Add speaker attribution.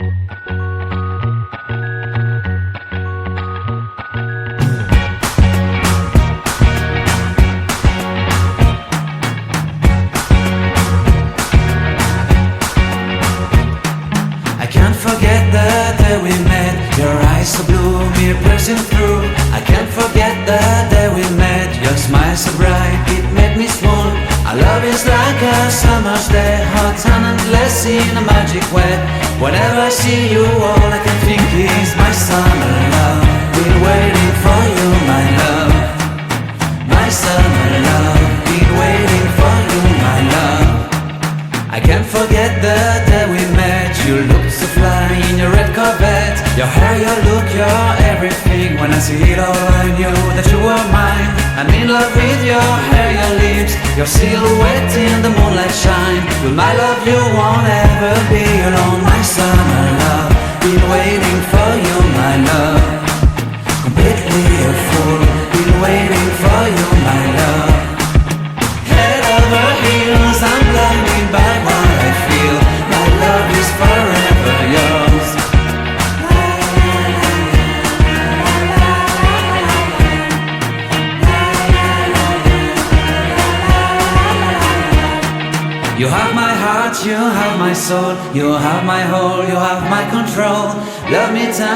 Speaker 1: I can't forget the day we met. Your eyes so blue, me piercing through. I can't forget the day we met. Your smile so bright, it made me swoon. Our love is like a summer's day, hot and endless in a magic way. Whenever I see you, all I can think is my summer love. Been waiting for you, my love. My summer love. Been waiting for you, my love. I can't forget the day we met. You looked so fly in your red Corvette. Your hair, your look, your everything. When I see it all, I knew that you were mine. I'm in love with your hair, your lips, your silhouette in the moonlight shine. With my love you won't ever be alone. My summer love, been waiting for you, my love. Completely a fool, been waiting for you, my love. Head over heels, I'm blinded by what I feel. My love is forever yours. You have my heart, you have my soul, you have my whole, you have my control. Love me time.